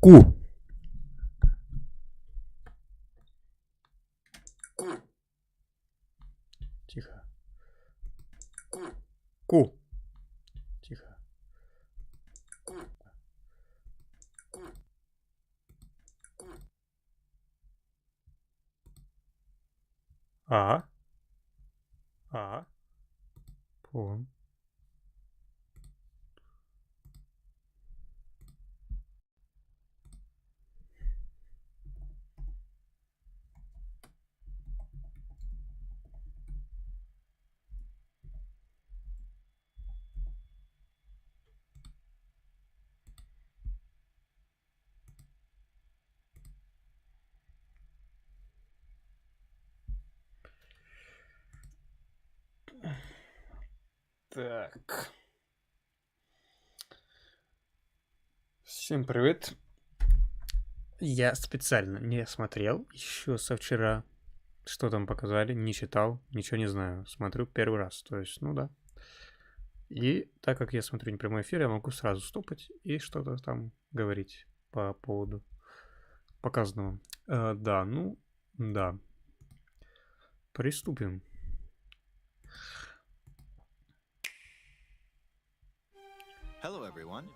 Ку. Тихо. Ку. Тихо. А. А. Пон. Так. Всем привет. Я специально не смотрел еще со вчера, что там показали, не читал, ничего не знаю. Смотрю первый раз, то есть, ну да. И так как я смотрю не прямой эфир, я могу сразу стопать и что-то там говорить по поводу показанного. Да, ну, да. Приступим. Hello everyone.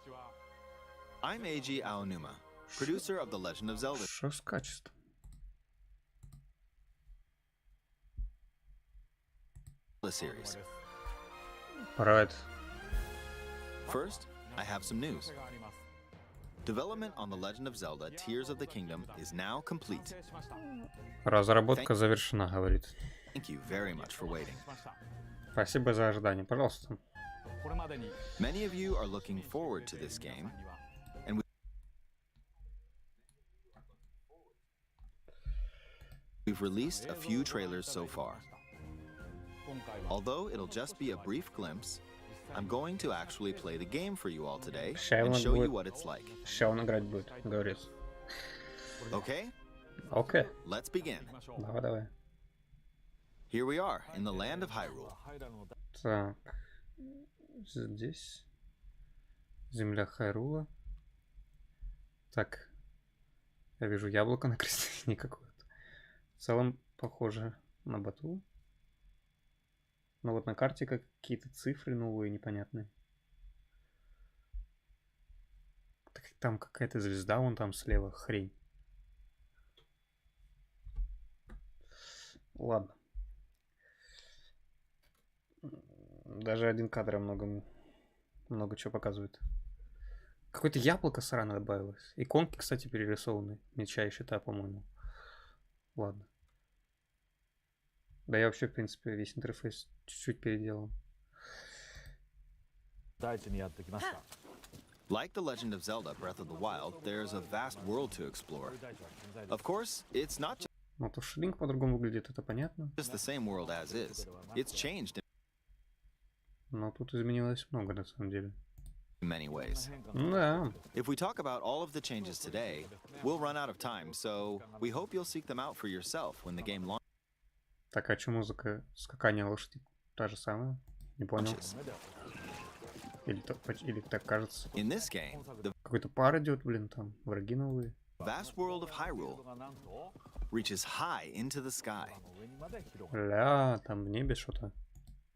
I'm Eiji Aonuma, producer of The Legend of Zelda Что с качеством? series. Right. First, I have some news. Development on The Legend of Zelda Tears of the Kingdom is now complete. Разработка завершена, говорит. Thank you very much for waiting. Спасибо за ожидание, пожалуйста. Many of you are looking forward to this game, and we've released a few trailers so far. Although it'll just be a brief glimpse, I'm going to actually play the game for you all today and show you what it's like. Сейчас он играть будет, говорит. Okay? Окей. Let's begin. Давай. Here we are in the land of Hyrule. Так. Здесь. Земля Хайрула. Так. Я вижу яблоко на крестовине какое-то. В целом похоже на бату. Но вот на карте какие-то цифры новые, непонятные. Так, там какая-то звезда, вон там слева, хрень. Ладно. Даже один кадр много чего показывает. Какое-то яблоко сраное добавилось. Иконки, кстати, перерисованы. Меча и щита, по-моему. Ладно. Да я вообще, в принципе, весь интерфейс чуть-чуть переделал. Like The Legend of Zelda Breath of the Wild, there's a vast world to explore. Of course, it's not Ну, то что Линк по-другому выглядит, это понятно. just the same world as is. It's changed Но тут изменилось много, на самом деле. in many ways. Да. If we talk about all of the changes today, we'll run out of time, so we hope you'll seek them out for yourself when the game Так, а что музыка скакания лошади та же самая? Не понял. launches. Или так кажется. In this game, the Какой-то пар идет, блин, там. Враги новые. vast world of Hyrule reaches high into the sky. Ля, там в небе что-то.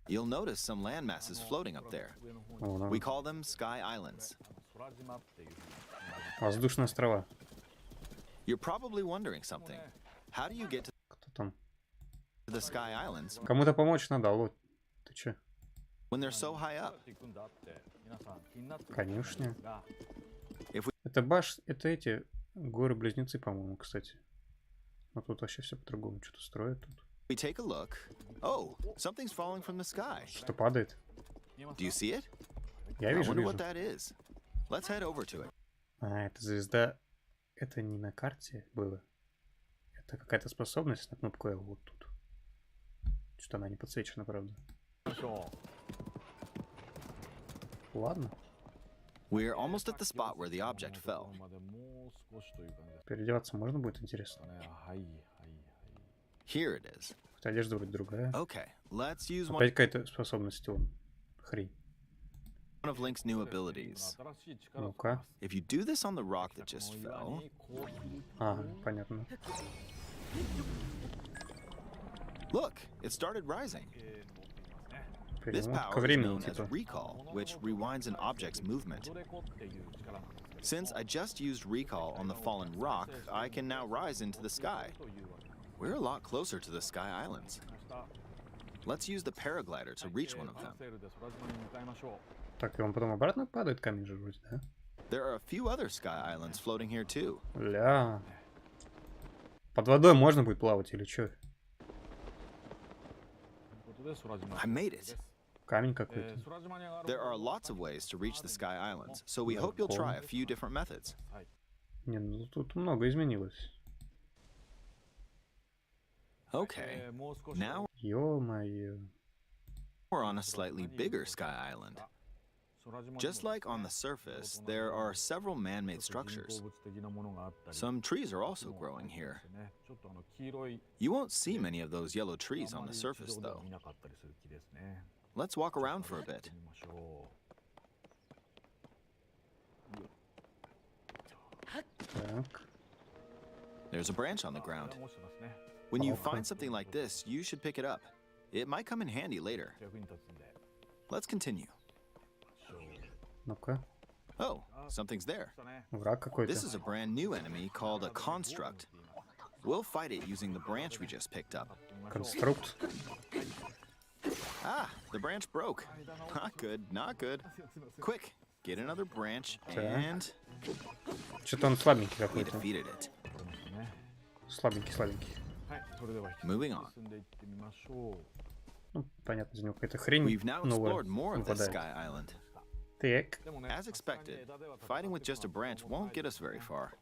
You'll notice some land masses floating up there. О, да. We call them Sky Islands. Воздушные острова. You're probably wondering something. How do you get to Кто там? the Sky Islands Кому-то помочь надо, алло. Ты чё? when they're so high up? Конюшня. If we Это эти горы-близнецы, по-моему, кстати. Но тут вообще все по-другому. Что-то строят тут. take a look, oh, something's falling from the sky. Что падает? Do you see it? Я I вижу, wonder what вижу. that is. Let's head over to it. А, это звезда. Это не на карте было. Это какая-то способность на кнопку L вот тут. Что-то она не подсвечена, правда. Ладно. We're almost at the spot where the object fell. Переодеваться можно будет, интересно. Here it is. Хотя одежда вроде другая. Okay, let's use one. Опять какая-то способность, вон. Хрень. One of Link's new abilities. Ну-ка. If you do this on the rock that just fell, Ага, понятно. look, it started rising. This Перемотка power is времени, known as типа. recall, which rewinds an object's movement. Since I just used recall on the fallen rock, I can now rise into the sky. We're a lot closer to the Sky Islands. Let's use the paraglider to reach one of them. Так, и он потом обратно падает, камень же вроде, да? There are a few other Sky Islands floating here too. Ля. Под водой можно будет плавать или что? I made it. Камень какой-то. There are lots of ways to reach the Sky Islands, so we hope you'll try a few different methods. Не, ну тут много изменилось. Okay, now Ё-моё. we're on a slightly bigger Sky Island. Just like on the surface, there are several man-made structures. Some trees are also growing here. You won't see many of those yellow trees on the surface, though. Let's walk around for a bit. Так. There's a branch on the ground. When you find something like this, you should pick it up. It might come in handy later. Let's continue. Ну-ка. Oh, something's there. Враг какой-то. This is a brand new enemy called a construct. We'll fight it using the branch we just picked up. Конструкт. Ah, the branch broke. Not good, not good. Quick, get another branch and Что-то он слабенький we какой-то. defeated it. Слабенький, слабенький. Moving on. Ну, понятно, из него какая-то хрень We've now новая explored more of this выпадает. Sky Island. Так. As expected, fighting with just a branch won't get us very far.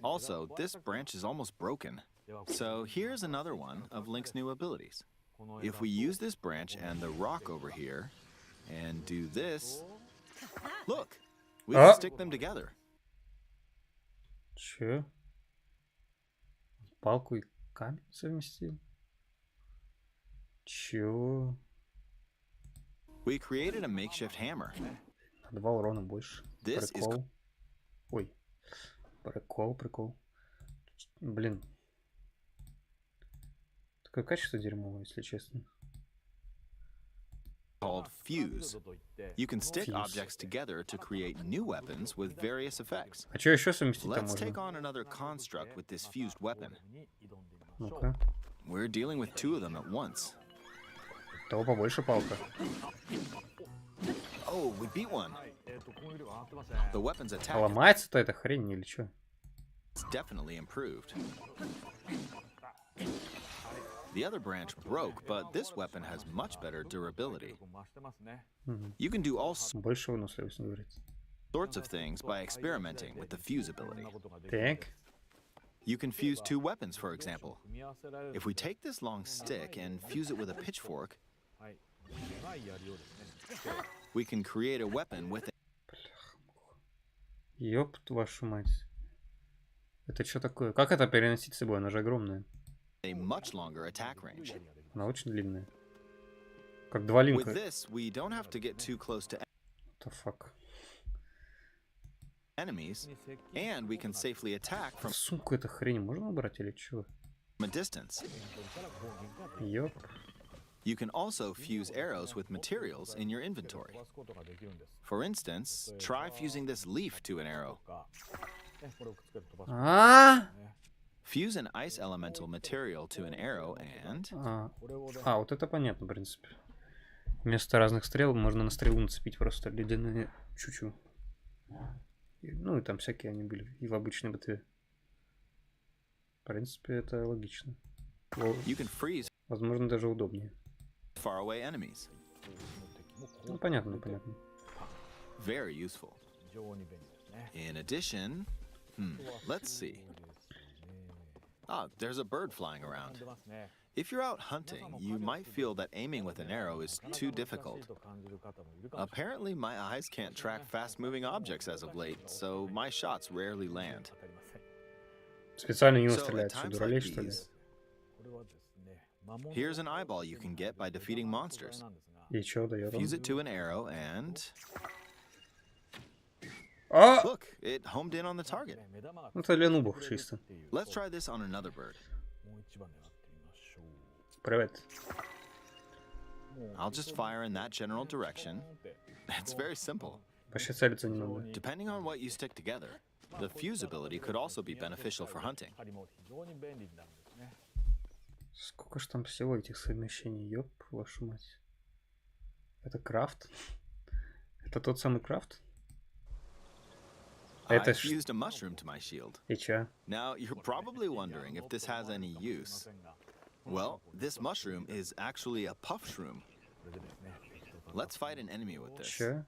Also, this branch is almost broken. So here's another one of Link's new abilities. If we use this branch and the rock over here, and do this, look, we can stick them together. Чё? Палку и камень совместил? Чё? We created a makeshift hammer. На 2 урона больше. This is Прикол. Ой. Прикол. Блин. Такое качество дерьмовое, если честно. called fuse. You can stick Fuse. objects together to create new weapons with various effects. А что еще совместить-то Let's take можно? on another construct with this fused weapon. Ну-ка. We're dealing with two of them at once. Того побольше палка. Oh, we beat one. The weapon's А attack ломается-то эта хрень или что? is definitely improved. The other branch broke, but this weapon has much better durability. You can do all Больше выносливость, говорится. sorts of things by experimenting with the fuse ability. Так. You can fuse two weapons, for example. If we take this long stick and fuse it with a pitchfork, we can create a weapon with Ёб вашу мать. Это что такое? Как это переносить с собой? Она же огромная. a much longer attack range. Она очень длинная. Как два линка. With this, we don't have to get too close to What the fuck? enemies, and we can safely attack from Сумку эта хрень можно убрать или что? a distance. Ёп. You can also fuse arrows with materials in your inventory. For instance, try fusing this leaf to an arrow. А? Fuse an ice elemental material to an arrow and Вот это понятно, в принципе. Вместо разных стрел можно на стрелу нацепить просто ледяные чучу. Ну и там всякие они были и в обычной битве. В принципе, это логично. you can freeze Возможно, даже удобнее. faraway enemies. Ну, понятно, понятно. Very useful. In addition, let's see. Ah, there's a bird flying around. If you're out hunting, you might feel that aiming with an arrow is too difficult. Apparently, my eyes can't track fast-moving objects as of late, so my shots rarely land. Специально не So стреляют, at что times дуралей, like что ли? these, here's an eyeball you can get by defeating monsters. И чё даёт он? Fuse it to an arrow and... А! Look, it homed in on the target. Это для нубов чисто. Let's try this on another bird. Привет. I'll just fire in that general direction. It's very simple. Вообще целиться не надо. Depending on what you stick together, the fuse ability could also be beneficial for hunting. Сколько ж там всего этих совмещений, ёб вашу мать. Это крафт? Это тот самый крафт? I Это fused a mushroom to my shield. И чё? Now, you're probably wondering if this has any use. Well, this mushroom is actually a puff shroom. Let's fight an enemy with this. Чё?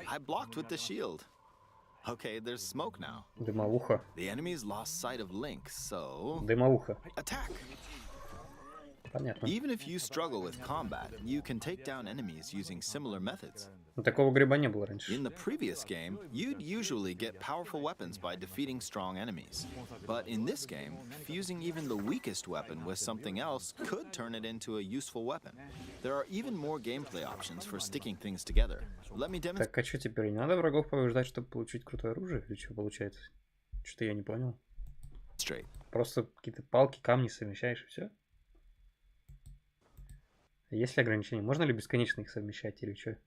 I blocked with the shield. Okay, there's smoke now. Дымовуха. The enemy's lost sight of Link, so... Дымовуха. Attack! Понятно. Even if you struggle with combat, you can take down enemies using similar methods. Но такого гриба не было раньше. In the previous game, you'd usually get powerful weapons by defeating strong enemies. But in this game, fusing even the weakest weapon with something else could turn it into a useful weapon. There are even more gameplay options for sticking things together. Let me demonstrate. Так, а что теперь? Не надо врагов побеждать, чтобы получить крутое оружие? Или что получается? Что-то я не понял. Просто какие-то палки, камни совмещаешь и все? Есть ли ограничения? Можно ли бесконечно их совмещать или что?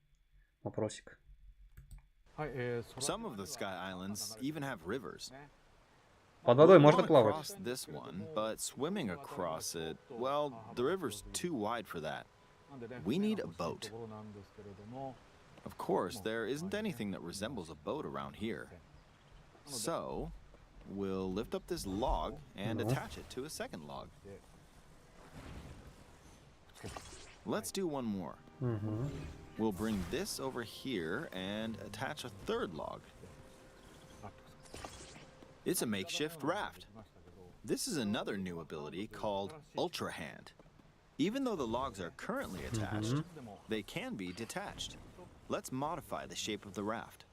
Вопросик. Some of the Sky Islands even have rivers. Под водой We'll можно wanna плавать. cross this one, but swimming across it, well, the river's too wide for that. We need a boat. Of course, there isn't anything that resembles a boat around here. So, we'll lift up this log and attach it to a second log. Let's do one more. We'll bring this over here and attach a third log. It's a makeshift raft. This is another new ability called Ultra Hand. Even though the logs are currently attached, they can be detached. Let's modify the shape of the raft.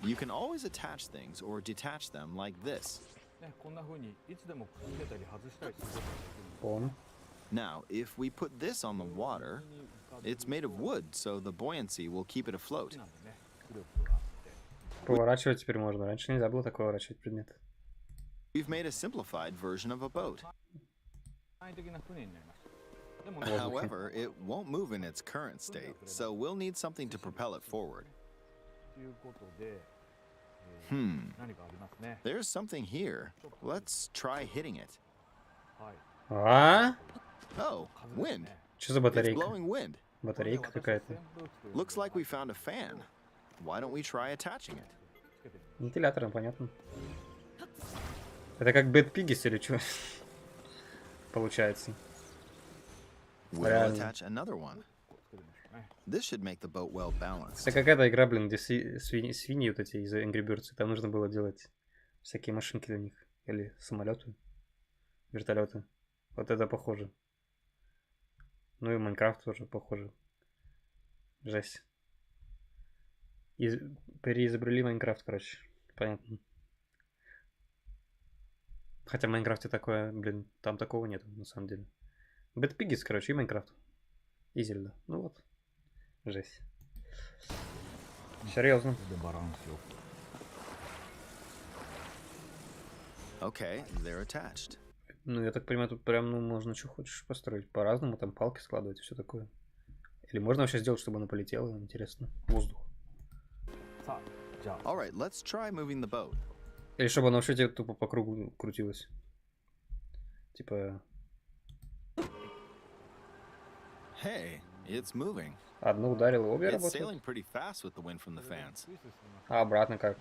You can always attach things or detach them like this. Now, if we put this on the water, it's made of wood, so the buoyancy will keep it afloat. Поворачивать теперь можно. Раньше нельзя было так поворачивать предмет. We've made a simplified version of a boat. However, it won't move in its current state, so we'll need something to propel it forward. There's something here. Let's try hitting it. А? Oh, wind. Что за It's батарейка? blowing wind. Батарейка какая-то. Looks like we found a fan. Why don't we try attaching it? Вентилятор, понятно. Это как Bad Piggies или что? Получается. We'll Реально. attach another one. This should make the boat well balanced. Это какая-то игра, блин, где свиньи вот эти из Angry Birds. Там нужно было делать всякие машинки для них. Или самолеты, вертолеты. Вот это похоже. Ну и Майнкрафт тоже похоже. Жесть. Переизобрели Майнкрафт, короче. Понятно. Хотя в Майнкрафте такое, блин, там такого нету, на самом деле. Bad Piggies, короче, и Майнкрафт. И Зельда. Ну вот. Жесть. Серьезно. Okay, they're attached. Ну, я так понимаю, тут прям, ну, можно что хочешь построить. По-разному, там палки складывать и все такое. Или можно вообще сделать, чтобы она полетела, интересно. Воздух. All right, let's try moving the boat. Или чтобы она вообще тебе тупо по кругу крутилась. Типа... Hey, it's moving. Одну ударила, обе It's работают. sailing pretty fast with the wind from the fans. А обратно как?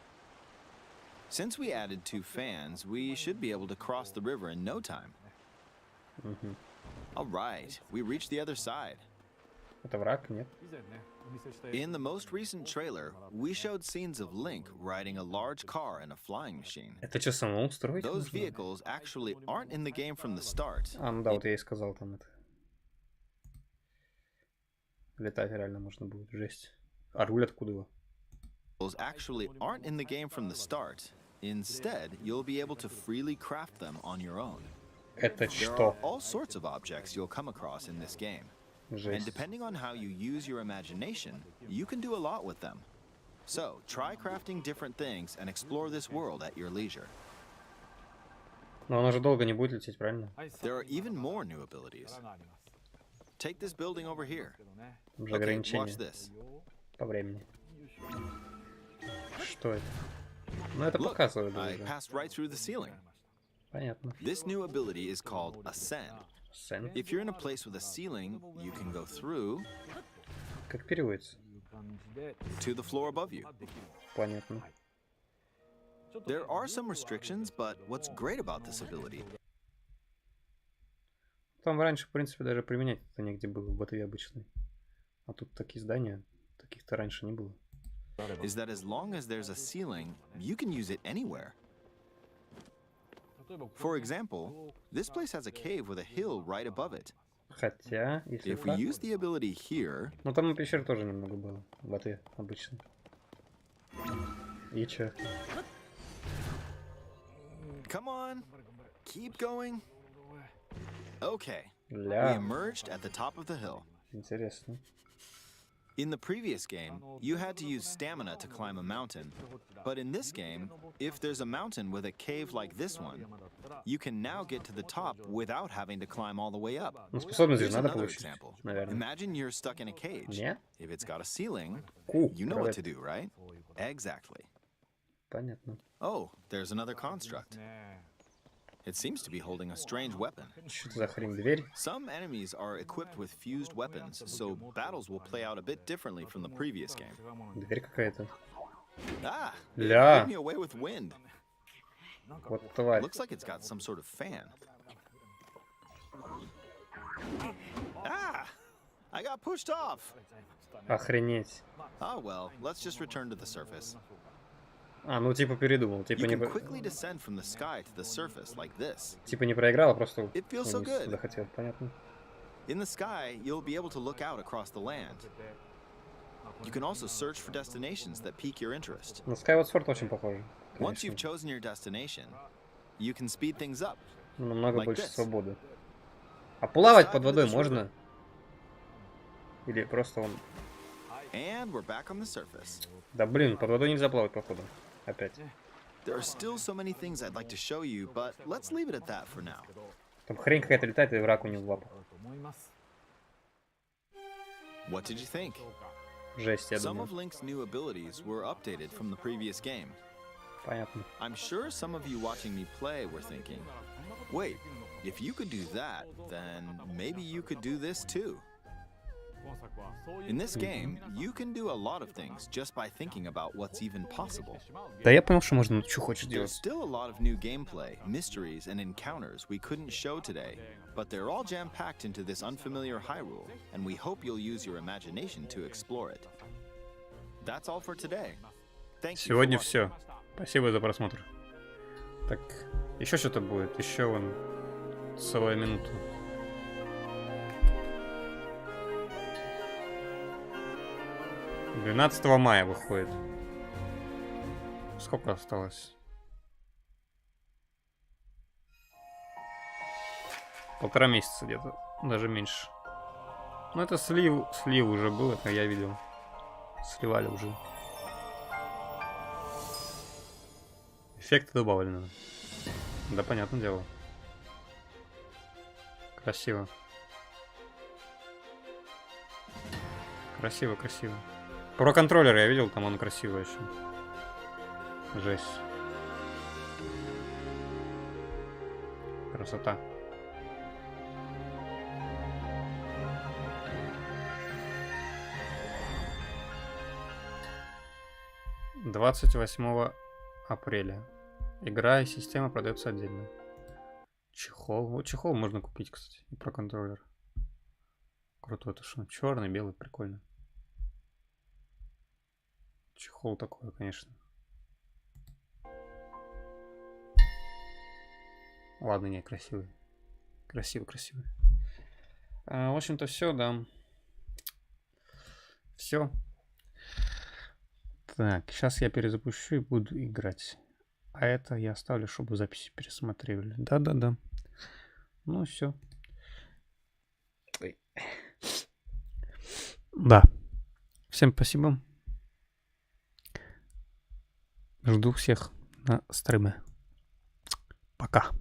Since we added 2 fans, we should be able to cross the river in no time. All right, we reached the other side. Это враг, нет? In the most recent trailer, we showed scenes of Link riding a large car and a flying machine. Это что, самому строить? Those нужно? vehicles actually aren't in the game from the start. А, ну да, вот я и сказал там это. Летать реально можно будет, жесть. А руль откуда его? Those actually aren't in the game from the start. Instead, you'll be able to freely craft them on your own. Это There are что? all sorts of objects you'll come across in this game. And Жесть. depending on how you use your imagination, you can do a lot with them. So, try crafting different things and explore this world at your leisure. Но она же долго не будет лететь, правильно? There are even more new abilities. Take this building over here. Там же Okay, ограничения watch this. по времени. Что это? Ну, это Look, показывает I уже. passed right through the ceiling. Понятно. This new ability is called Ascend. Сцен. If you're in a place with a ceiling, you can go through Как переводится? to the floor above you. Понятно. There are some restrictions, but what's great about this ability Там раньше, в принципе, даже применять это негде было в ботве обычной. А тут такие здания, таких-то раньше не было. is that as long as there's a ceiling, you can use it anywhere. For example, this place has a cave with a hill right above it. Хотя, если If we так... use the ability here, Ну, там на пещер тоже немного было в ботве обычной. И чё? come on, keep going. Okay, we Ля, emerged at the top of the hill. интересно. In the previous game, you had to use stamina to climb a mountain. But in this game, if there's a mountain with a cave like this one, you can now get to the top without having to climb all the way up. Ну, способность же Here's надо another получить, example. наверное. Imagine you're stuck in a cage. Не? If it's got a ceiling, Ку, you know what to привет. do, right? Exactly. Понятно. Oh, there's another construct. It seems to be holding a strange weapon. Что это за хрень? Дверь? Some enemies are equipped with fused weapons, so battles will play out a bit differently from the previous game. Дверь какая-то. Ah! Ля. Give me away with wind. Вот тварь. Looks like it's got some sort of fan. Ah! I got pushed off! Охренеть. Oh well, let's just return to the surface. А, ну типа передумал. Типа You не, can quickly descend from the sky to the surface like this. типа не проиграл, а просто It feels so вниз good. захотел. Понятно. In the sky, you'll be able to look out across the land. You can also search for destinations that pique your interest. На Skyward Sword очень похоже. Once you've Конечно. chosen your destination, you can speed things up. Ну, намного like больше this. свободы. А плавать Dive под into водой the river. можно? Или просто он... And we're back on the surface. Да блин, под водой нельзя плавать, походу. Опять. There are still so many things I'd like to show you, but let's leave it at that for now. Там хрень какая-то летает, и враг у него в лапах. What did you think? Жесть, я Some думаю. of Link's new abilities were updated from the previous game. Понятно. I'm sure some of you watching me play were thinking, wait, if you could do that, then maybe you could do this too. In this game, you can do a lot of things just by thinking about what's even possible. Да я понял, что можно, что хочешь There's делать. still a lot of new gameplay, mysteries, and encounters we couldn't show today, but they're all jam-packed into this unfamiliar Hyrule, and we hope you'll use your imagination to explore it. That's all for today. Thank you for Сегодня watching. все. Спасибо за просмотр. Так, еще что-то будет. Еще вон целая минута. 12 мая выходит. Сколько осталось? Полтора месяца где-то, даже меньше. Ну это слив уже был, это я видел. Сливали уже. Эффекты добавлены. Да, понятное дело. Красиво. Красиво, красиво. Про контроллер я видел, там он красивый еще. Жесть. Красота. — 28 апреля. Игра и система продается отдельно. Чехол. Вот чехол можно купить, кстати. И про контроллер. Крутой, это что? Черный, белый, прикольно. Чехол такой, конечно. Ладно, не, красивый. Красивый, красивый. В общем-то, все, да. Все. Так, сейчас я перезапущу и буду играть. А это я оставлю, чтобы записи пересматривали. Да-да-да. Ну, все. Да. Всем спасибо. Жду всех на стриме. Пока.